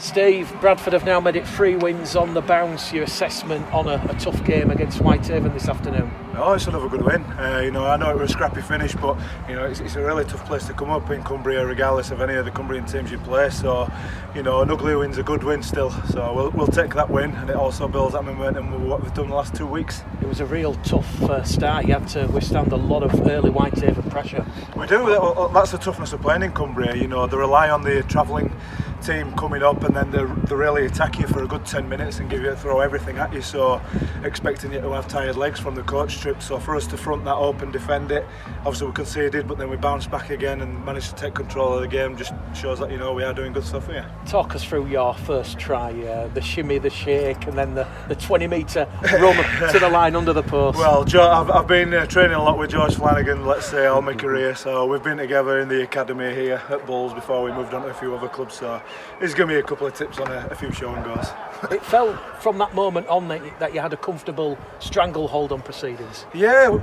Steve, Bradford have now made it 3 wins on the bounce. Your assessment on a tough game against Whitehaven this afternoon? Oh, it's another good win. I know it was a scrappy finish, but it's a really tough place to come up in Cumbria, regardless of any of the Cumbrian teams you play. So, an ugly win's a good win still. So we'll take that win, and it also builds that momentum with what we've done the last 2 weeks. It was a real tough start. You had to withstand a lot of early Whitehaven pressure. We do. That's the toughness of playing in Cumbria. They rely on the travelling team coming up, and then they really attack you for a good 10 minutes and throw everything at you, so expecting you to have tired legs from the coach trip. So for us to front that up and defend it, obviously we conceded, but then we bounced back again and managed to take control of the game. Just shows that we are doing good stuff here. Talk us through your first try, the shimmy, the shake, and then the 20-metre run to the line under the post. Well, I've been training a lot with George Flanagan, let's say, all my career, so we've been together in the academy here at Bulls before we moved on to a few other clubs, so he's given me a couple of tips on a few show and goes. It felt from that moment on that you had a comfortable stranglehold on proceedings. Yeah,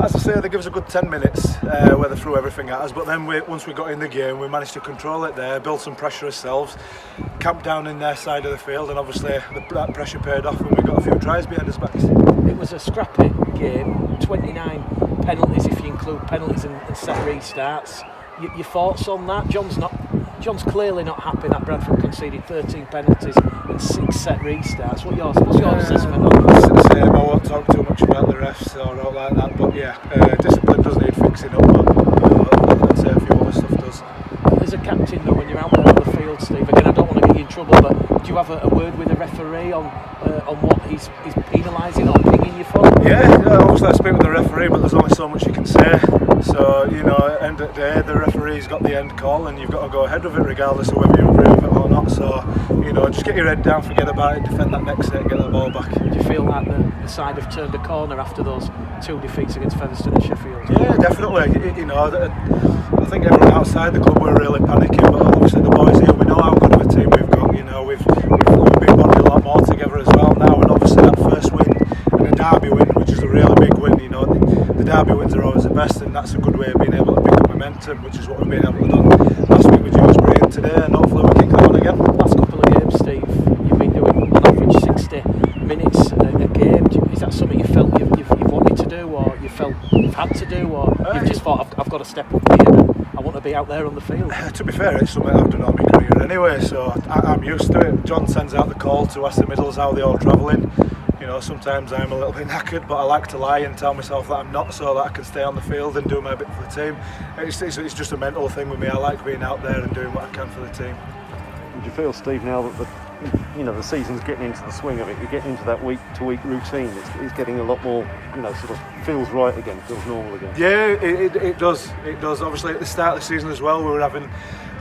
as I say, they give us a good 10 minutes where they threw everything at us, but then once we got in the game, we managed to control it there, build some pressure ourselves, camp down in their side of the field, and obviously that pressure paid off and we got a few tries behind us backs. It was a scrappy game, 29 penalties if you include penalties and set restarts. Your thoughts on that? John's clearly not happy that Bradford conceded 13 penalties and 6 set restarts. What's your assessment on that? I won't talk too much about the refs or all like that, but discipline does need fixing up, but I'd say a few other stuff does. As a captain though, when you're out there on the field, Steve, again I don't want to get you in trouble, but do you have a word with the referee on what he's penalising or pinging you for? Yeah, obviously I speak with the referee, but there's only so much you can say. So, at the end of the day, the referee's got the end call and you've got to go ahead with it regardless of whether you agree with it or not. So, just get your head down, forget about it, defend that next set and get the ball back. Do you feel like the side have turned a corner after those 2 defeats against Featherstone and Sheffield? Yeah, definitely. I think everyone outside the club were really panicking, but obviously the boys here, we know how good of a team we've got. We've been bonding a lot more together as well now, and obviously that first win and a derby win, which is a really big win. The derby wins are always the best, and that's a good way of being able to pick up momentum, which is what we've been able to do last week with Dewsbury and today, and hopefully we'll kick that on again. Last couple of games, Steve, you've been doing on average 60 minutes a game. Is that something you felt you've wanted to do, or you felt you've had to do, or you've just thought I've got to step up here and I want to be out there on the field? To be fair, it's something I've done all my career anyway, so I'm used to it. John sends out the call to ask the middles how they're all travelling. Sometimes I'm a little bit knackered, but I like to lie and tell myself that I'm not, so that I can stay on the field and do my bit for the team. It's just a mental thing with me. I like being out there and doing what I can for the team. Do you feel, Steve, now that the season's getting into the swing of it, you're getting into that week-to-week routine, it's getting a lot more, sort of feels right again, feels normal again? Yeah, it does. It does. Obviously, at the start of the season as well, we were having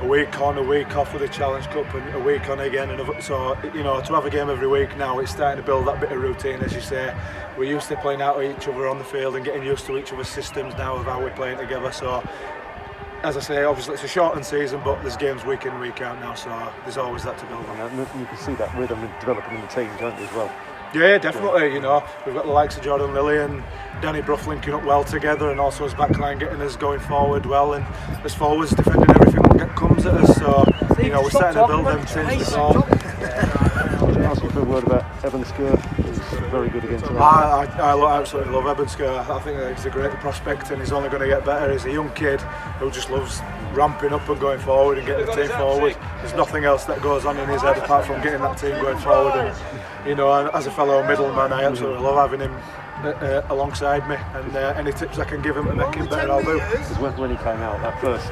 a week on, a week off with the Challenge Cup, and a week on again. And so, to have a game every week now, it's starting to build that bit of routine, as you say. We're used to playing out with each other on the field and getting used to each other's systems now of how we're playing together. So, as I say, obviously it's a shortened season, but there's games week in, week out now, so there's always that to build on. And you can see that rhythm developing in the team, don't you, as well? Yeah, definitely. We've got the likes of Jordan Lilly and Danny Brough linking up well together, and also his backline getting us going forward well, and as forwards defending everything that comes at us. So, we're starting to build them teams before. Can I ask you for a word about Evan Skur? He's very good against him. I absolutely love Evan Skur. I think that he's a great prospect, and he's only going to get better. He's a young kid who just loves ramping up and going forward and getting the team forward. There's nothing else that goes on in his head apart from getting that team going forward. And as a fellow middleman, I absolutely love having him alongside me, and any tips I can give him to make him better, I'll do. Because when he came out, that first,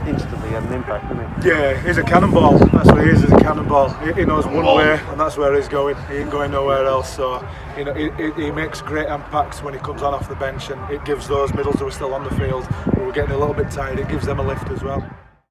instantly had an impact, didn't he? Yeah, he's a cannonball. That's what he is. He's a cannonball. He knows one way, and that's where he's going. He ain't going nowhere else. So, he makes great impacts when he comes on off the bench, and it gives those middles who are still on the field, who are getting a little bit tired, it gives them a lift as well.